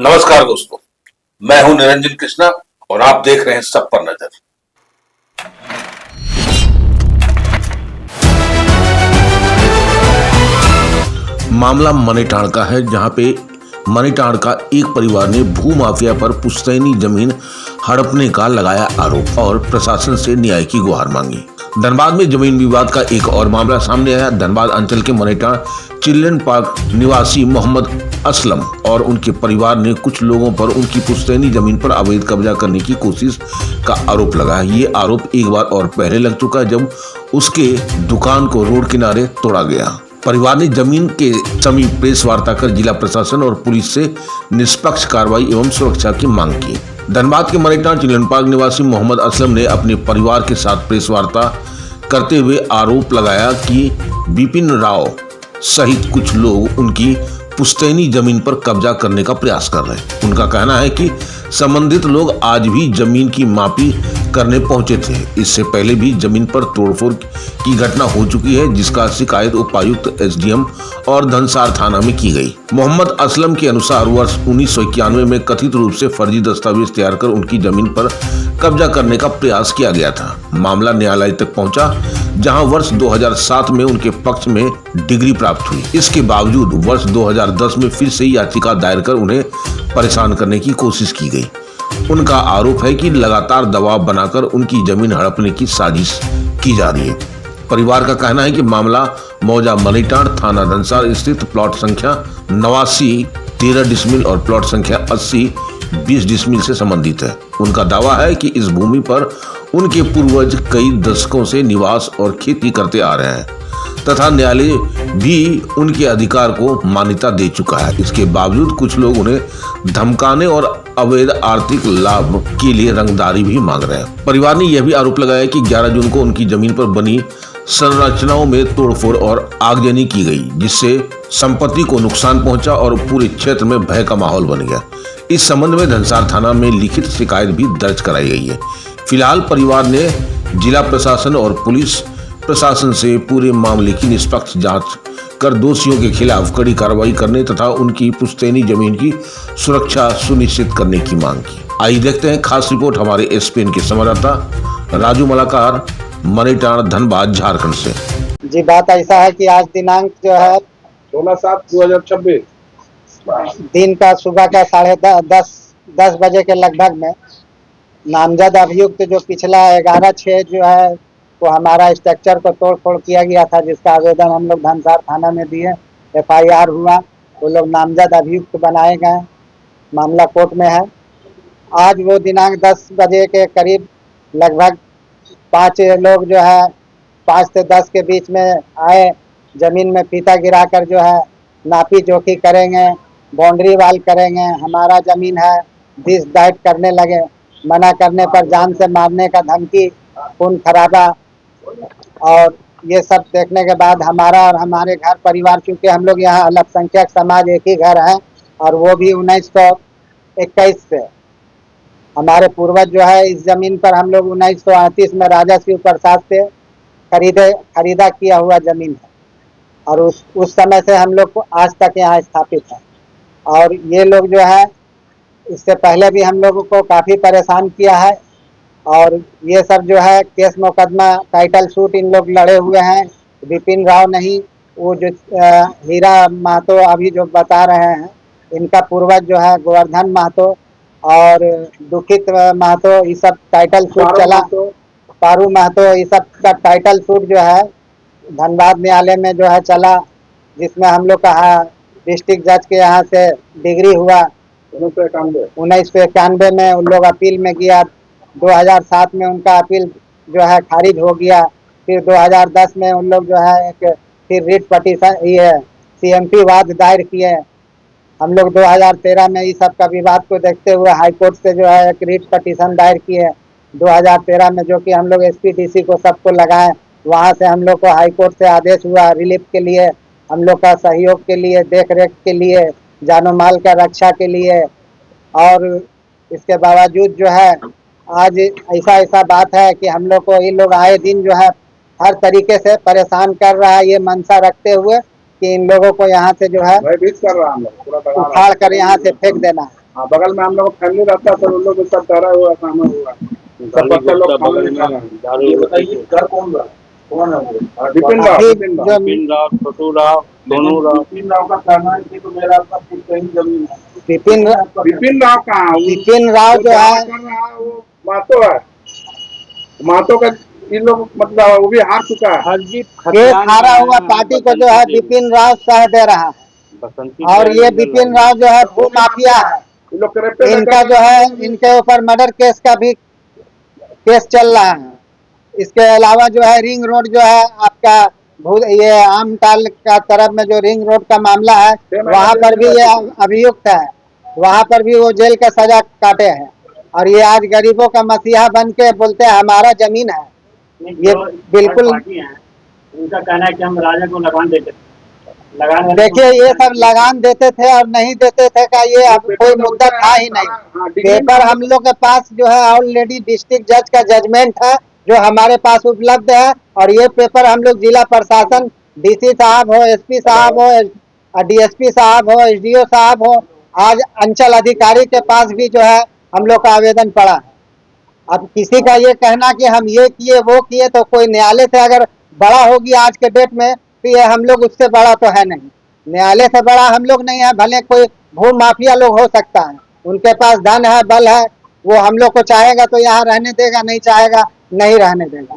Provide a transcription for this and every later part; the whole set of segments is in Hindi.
नमस्कार दोस्तों, मैं हूं निरंजन कृष्णा और आप देख रहे हैं सब पर नजर। मामला मनीटाण का है, जहां पे मनीटाण का एक परिवार ने भू माफिया पर पुश्तैनी जमीन हड़पने का लगाया आरोप और प्रशासन से न्याय की गुहार मांगी। धनबाद में जमीन विवाद का एक और मामला सामने आया। धनबाद अंचल के मनीटाण चिल्ड्रन पार्क निवासी मोहम्मद असलम और उनके परिवार ने कुछ लोगों पर उनकी पुश्तैनी जमीन पर अवैध कब्जा करने की कोशिश का आरोप लगाया। ये आरोप एक बार और पहले लग चुका है, जब उसके दुकान को रोड किनारे तोड़ा गया। परिवार ने जमीन के समीप प्रेस वार्ता कर जिला प्रशासन और पुलिस से निष्पक्ष कार्रवाई एवं सुरक्षा की मांग की। धनबाद के मनीटाण चिल्ड्रन पार्क निवासी मोहम्मद असलम ने अपने परिवार के साथ प्रेस वार्ता करते हुए आरोप लगाया कि विपिन राव सहित कुछ लोग उनकी पुश्तैनी जमीन पर कब्जा करने का प्रयास कर रहे हैं। उनका कहना है कि संबंधित लोग आज भी जमीन की मापी करने पहुंचे थे। इससे पहले भी जमीन पर तोड़फोड़ की घटना हो चुकी है, जिसका शिकायत उपायुक्त एसडीएम और धनसार थाना में की गई। मोहम्मद असलम के अनुसार वर्ष 1991 में कथित रूप से फर्जी दस्तावेज तैयार कर उनकी जमीन पर कब्जा करने का प्रयास किया गया था। मामला न्यायालय तक पहुंचा, जहां वर्ष 2007 में उनके पक्ष में डिग्री प्राप्त हुई। इसके बावजूद वर्ष 2010 में फिर से याचिका दायर कर उन्हें परेशान करने की कोशिश की गई। उनका आरोप है कि लगातार दबाव बनाकर उनकी जमीन हड़पने की साजिश की जा रही है। परिवार का कहना है कि मामला मौजा मनीटाण थाना धनसार स्थित प्लॉट संख्या 89 13 डिसमिल और प्लॉट संख्या 80 20 डिसमिल से संबंधित है। उनका दावा है कि इस भूमि पर उनके पूर्वज कई दशकों से निवास और खेती करते आ रहे हैं तथा न्यायालय भी उनके अधिकार को मान्यता दे चुका है। इसके बावजूद कुछ लोग उन्हें धमकाने और अवैध आर्थिक लाभ के लिए रंगदारी भी मांग रहे हैं। परिवार ने यह भी आरोप लगाया कि 11 जून को उनकी जमीन पर बनी संरचनाओं में तोड़फोड़ और आगजनी की गई, जिससे संपत्ति को नुकसान पहुंचा और पूरे क्षेत्र में भय का माहौल बन गया। इस संबंध में धनसार थाना में लिखित शिकायत भी दर्ज कराई गई है। फिलहाल परिवार ने जिला प्रशासन और पुलिस प्रशासन से पूरे मामले की निष्पक्ष जांच कर दोषियों के खिलाफ कड़ी कार्रवाई करने तथा उनकी पुश्तैनी जमीन की सुरक्षा सुनिश्चित करने की मांग की। आइए देखते हैं खास रिपोर्ट हमारे एसपीएन के संवाददाता राजू मलाकार, मनीटाण, धनबाद, झारखंड से। जी, बात ऐसा है कि आज दिनांक जो है 16/7/2026 दिन का सुबह का 10:30 बजे के लगभग में नामजद अभियुक्त जो पिछला 11/6 जो है वो हमारा स्ट्रक्चर को तोड़ फोड़ किया गया था, जिसका आवेदन हम लोग धनसार थाना में दिए। FIR हुआ, वो लोग नामजद अभियुक्त बनाए गए, मामला कोर्ट में है। आज वो दिनांक 10 बजे के करीब लगभग 5 लोग जो है 5 से 10 के बीच में आए, जमीन में फीता गिराकर जो है नापी जोखी करेंगे, बाउंड्री वाल करेंगे, हमारा जमीन है, दिस दाइट करने लगे। मना करने पर जान से मारने का धमकी, खून खराबा, और ये सब देखने के बाद हमारा और हमारे घर परिवार, चूँकि हम लोग यहाँ अल्पसंख्यक समाज एक ही घर है और वो भी 1921 से, हमारे पूर्वज जो है इस जमीन पर हम लोग 1938 में राजा शिव प्रसाद से खरीदा किया हुआ जमीन है और उस समय से हम लोग को आज तक यहाँ स्थापित है। और ये लोग जो है इससे पहले भी हम लोगों को काफ़ी परेशान किया है और ये सब जो है केस मुकदमा टाइटल सूट इन लोग लड़े हुए हैं। विपिन राव नहीं, वो जो हीरा महतो अभी जो बता रहे हैं, इनका पूर्वज जो है गोवर्धन महतो और दुखित महतो, ये सब टाइटल सूट चला। पारू महतो, ये सब का टाइटल सूट जो है धनबाद न्यायालय में जो है चला, जिसमें हम लोग का डिस्ट्रिक्ट जज के यहाँ से डिग्री हुआ 1991 में। उन लोग अपील में गया, 2007 में उनका अपील जो है खारिज हो गया। फिर 2010 में उन लोग जो है एक फिर रिट पटिशन ये CMP वाद दायर किए। हम लोग 2013 में इस सब का विवाद को देखते हुए हाई कोर्ट से जो है एक रिट पटिशन दायर किए 2013 में, जो कि हम लोग SP DC को सबको लगाए। वहाँ से हम लोग को हाई कोर्ट से आदेश हुआ रिलीफ के लिए, हम लोग का सहयोग के लिए, देख रेख के लिए, जानो माल का रक्षा के लिए। और इसके बावजूद जो है आज ऐसा बात है कि हम लोग को ये लोग आए दिन जो है हर तरीके से परेशान कर रहा है, ये मंशा रखते हुए कि इन लोगों को यहाँ से जो है भयभीत कर रहा हम लोग, उखाड़ कर यहाँ से फेंक देना है। हाँ, बगल में हम लोग फैमिली रहता है, तो उन लोग को सब डरा हुआ सामने हुआ सब बच्चे लोग खाना नहीं खा रहे हैं। ये बताइए घर कौन रहा, कौन है वो? बिपिन राव, अभी बिपिन राव, जो बिपिन राव, छोटू राव, सोनू राव। बिपिन राव का कहना है कि तो मेरा आपका कहीं जमीन है। बिपिन राव कहाँ है? बिपिन राव जो है कर रहा है वो मातो है, मातो का इन लोग मतलब वो भी हार चुका है। केस हारा हुआ पार्टी को जो है बिपिन राव सह दे रहा है। और ये बिपिन राव जो है भू माफिया है। इन लोग करेक्टर इनका जो है इनके ऊपर मर्डर केस का भी केस चल रहा है। इसके अलावा जो है रिंग रोड जो है आपका ये आमताल का तरफ में जो रिंग रोड का मामला है, वहाँ पर भी ये अभियुक्त है, वहाँ पर भी वो जेल का सजा काटे हैं। और ये आज गरीबों का मसीहा बन के बोलते हैं हमारा जमीन है। ये बिल्कुल उनका कहना है कि हम राजा को लगान देते थे। देखिए ये सब लगान देते थे और नहीं देते थे का ये अब कोई मुद्दा था ही नहीं। पेपर हम लोग के पास जो है ऑलरेडी डिस्ट्रिक्ट जज का जजमेंट है जो हमारे पास उपलब्ध है। और ये पेपर हम लोग जिला प्रशासन, डीसी साहब हो, एसपी साहब हो, डीएसपी साहब हो, एसडीओ साहब हो, आज अंचल अधिकारी के पास भी जो है हम लोग का आवेदन पड़ा है। अब किसी का ये कहना कि हम ये किए वो किए, तो कोई न्यायालय से अगर बड़ा होगी आज के डेट में, तो ये हम लोग उससे बड़ा तो है नहीं। न्यायालय से बड़ा हम लोग नहीं है। भले कोई भू माफिया लोग हो सकता है, उनके पास धन है, बल है, वो हम लोग को चाहेगा तो यहाँ रहने देगा, नहीं चाहेगा नहीं रहने देगा।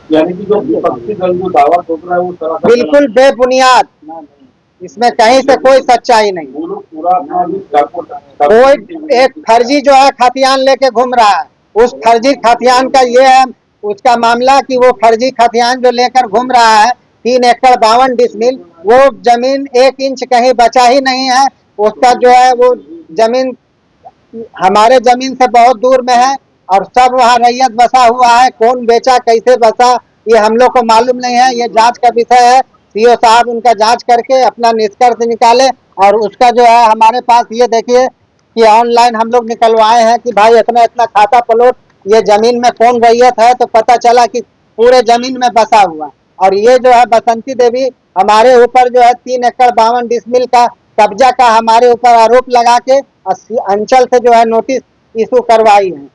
यानी कि जो विपक्षी दल जो दावा ठोक रहा है वो सरासर बिल्कुल बेबुनियाद, इसमें कहीं से कोई सच्चाई नहीं। पूरा अपना कोई एक फर्जी जो है खतियान लेके घूम रहा है। उस फर्जी खतियान का ये है उसका मामला कि वो फर्जी खतियान जो लेकर घूम रहा है 3 एकड़ 52 डिसमिल, वो जमीन 1 इंच कहीं बचा ही नहीं है। उसका जो है वो जमीन हमारे जमीन से बहुत दूर में है और सब वहाँ रैयत बसा हुआ है। कौन बेचा, कैसे बसा, ये हम लोग को मालूम नहीं है। ये जांच का विषय है। सीओ साहब उनका जांच करके अपना निष्कर्ष निकाले। और उसका जो है हमारे पास ये देखिए कि ऑनलाइन हम लोग निकलवाए हैं कि भाई इतना इतना खाता प्लॉट ये जमीन में कौन रैयत है, तो पता चला कि पूरे जमीन में बसा हुआ। और ये जो है बसंती देवी हमारे ऊपर जो है 3 एकड़ 52 डिसमिल का कब्जा का हमारे ऊपर आरोप लगा के अंचल से जो है नोटिस इशू करवाई है।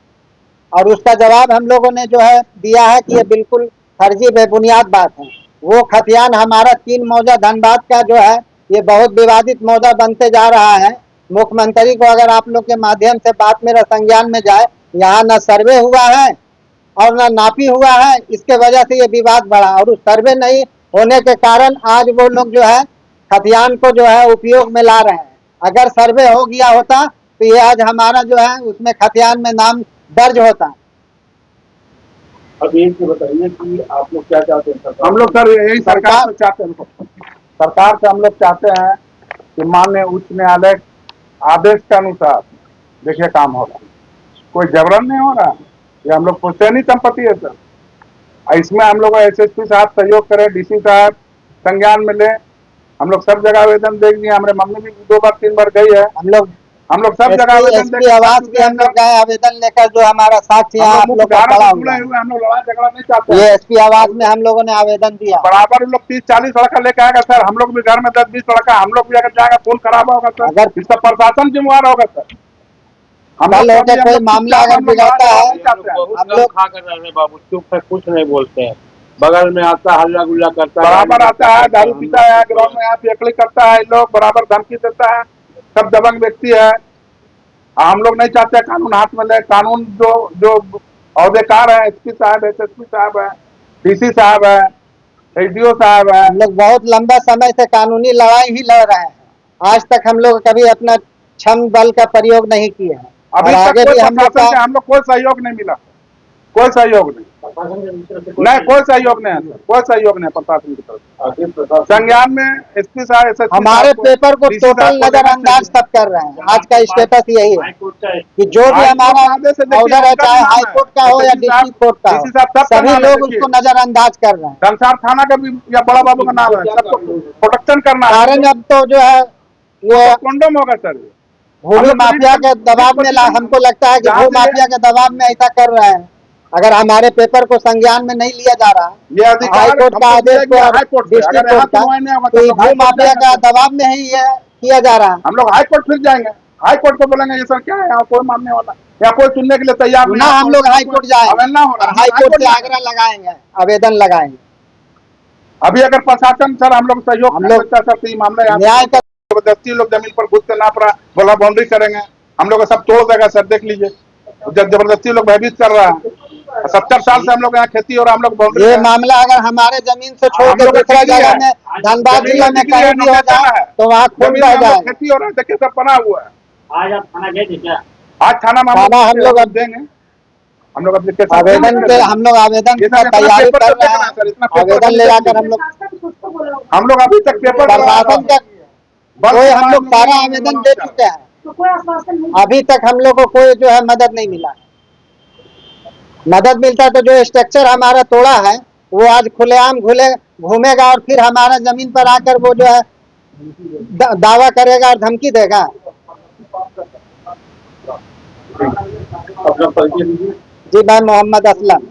और उसका जवाब हम लोगों ने जो है दिया है कि ये बिल्कुल फर्जी बेबुनियाद बात है। वो खतियान हमारा 3 मौजा धनबाद का जो है ये बहुत विवादित मौजा बनते जा रहा है। मुख्यमंत्री को अगर आप लोग के माध्यम से बात मेरा संज्ञान में जाए, यहाँ न सर्वे हुआ है और न नापी हुआ है, इसके वजह से ये विवाद बढ़ा। और उस सर्वे नहीं होने के कारण आज वो लोग जो है खतियान को जो है उपयोग में ला रहे हैं। अगर सर्वे हो गया होता तो ये आज हमारा जो है उसमें खतियान में नाम दर्ज होता। अब ये बताइए कि आप लोग क्या चाहते हैं? हम लोग सर यही सरकार से चाहते हैं, सरकार से हम लोग चाहते हैं कि माननीय उच्च न्यायालय आदेश के अनुसार देखिए काम हो रहा है, कोई जबरन नहीं हो रहा है। ये हम लोग पुश्तैनी संपत्ति है सर। इसमें हम लोग एसएसपी साहब सहयोग करें, डीसी साहब संज्ञान में ले। हम लोग सब जगह आवेदन देख दिए, हमारे मम्मी भी 2 बार 3 बार गई है। हम लोग सब जगह आवेदन देख आवाज भी हम लोग गए आवेदन लेकर, जो हमारा साक्ष्य यहाँ आप लोग का पड़ा हुआ है। हम लोग लड़ाई झगड़ा नहीं चाहते। ये एसपी आवाज में हम लोगों ने आवेदन दिया। बराबर हम लोग 30-40 लड़का लेके आएगा सर। हम लोग भी घर में 10-20 लड़का, हम लोग भी अगर जाएगा खून खराब होगा सर। अगर इसका प्रशासन जिम्मेवार होगा सर। हम कल लोग होकर कोई मामला अगर बिगड़ता है, हम लोग खा कर रहे हैं बाबू, चुप है, कुछ नहीं बोलते हैं। बगल में आता हल्ला गुल्ला करता है, बराबर आता है, दारू पीता है, ग्राउंड में यहाँ फेकली करता है, लोग बराबर धमकी देता है। सब दबंग व्यक्ति है। हम लोग नहीं चाहते कानून हाथ में ले। कानून जो जो अहदेकार है, एसपी साहब है, एसएसपी साहब है, डीसी साहब है, एसडीओ साहब है। हम लोग बहुत लंबा समय से कानूनी लड़ाई ही लड़ रहे हैं। आज तक हम लोग कभी अपना क्षम बल का प्रयोग नहीं किए हैं। अभी और तक आगे कोई भी हम लोग प्रशासन से का हम लोग कोई सहयोग नहीं मिला, कोई सहयोग नहीं, कोई सहयोग नहीं है सर, कोई सहयोग नहीं प्रशासन की तरफ। संज्ञान में एसपी साहब, एसएसपी हमारे पेपर को टोटल नजरअंदाज सब कर रहे हैं। आज का स्टेटस यही है कि जो भी हमारा ऑर्डर है, चाहे हाई कोर्ट का हो या डिस्ट्रिक्ट कोर्ट का हो, सभी लोग उसको नजरअंदाज कर रहे हैं। कंसार थाना का भी या बड़ा बाबू का नाम है, सबको प्रोटेक्शन करना है। कारण अब तो जो है ये कॉन्डम होगा सर। भू माफिया के दबाव में हमको लगता है कि भू माफिया के दबाव में ऐसा कर रहे हैं। अगर हमारे पेपर को संज्ञान में नहीं लिया जा रहा, ये अधिकार हाईकोर्ट का आदेश को डिस्ट्रिक्ट कोर्ट का, तो भू माफिया का दबाव में ही ये किया जा रहा है। हम लोग हाई कोर्ट फिर जाएंगे, हाई कोर्ट को बोलेंगे ये सर क्या है, यहाँ कोई मानने वाला या कोई सुनने के लिए तैयार नहीं ना है। हम लोग हाई कोर्ट जाएंगे अवहेलना हो रहा और है, हाई कोर्ट से जाएंगे। आग्रह लगाएंगे, आवेदन लगाएंगे। अभी अगर प्रशासन सर हम लोग सहयोग हम कर लोग सकता है सर, तो ये मामला यहाँ न्याय का जबरदस्ती लोग जमीन पर घुस के नाप रहा, बोला बाउंड्री करेंगे, हम लोग सब तोड़ देगा सर, देख लीजिए जबरदस्ती लोग भयभीत कर रहा है। 70 साल से हम लोग यहाँ खेती और हम लोग बाउंड्री ये मामला अगर हमारे जमीन से छोड़ हम के लोग का दूसरा डिग्री जगह है। में धनबाद जमीन जिला में में डिग्री है, कहीं भी हो नोटिस जाए है। तो वहाँ खून जमीन बह में हम लोग जाएगा। खेती हो रहा है, देखिए सब बना हुआ है। आज आप थाना गए थे क्या? आज थाना में थाना हम लोग अब देंगे, हम लोग एप्लीकेशन आवेदन के हम लोग आवेदन ये का सर इतना तैयारी पेपर कर तो रहे देखना हैं। सर, इतना पेपर आवेदन ले जाकर हम लोग अभी तक पेपर प्रशासन का बस कोई हम लोग सारा नहीं आवेदन मिला दे सर। चुके हैं। अभी तक हम लोग को कोई जो है मदद नहीं मिला। मदद मिलता तो जो स्ट्रक्चर हमारा तोड़ा है वो आज खुलेआम घूमेगा और फिर हमारा जमीन पर आकर वो जो है दावा करेगा और धमकी देगा। अपना परिचय दीजिए। जी मैं मोहम्मद असलम।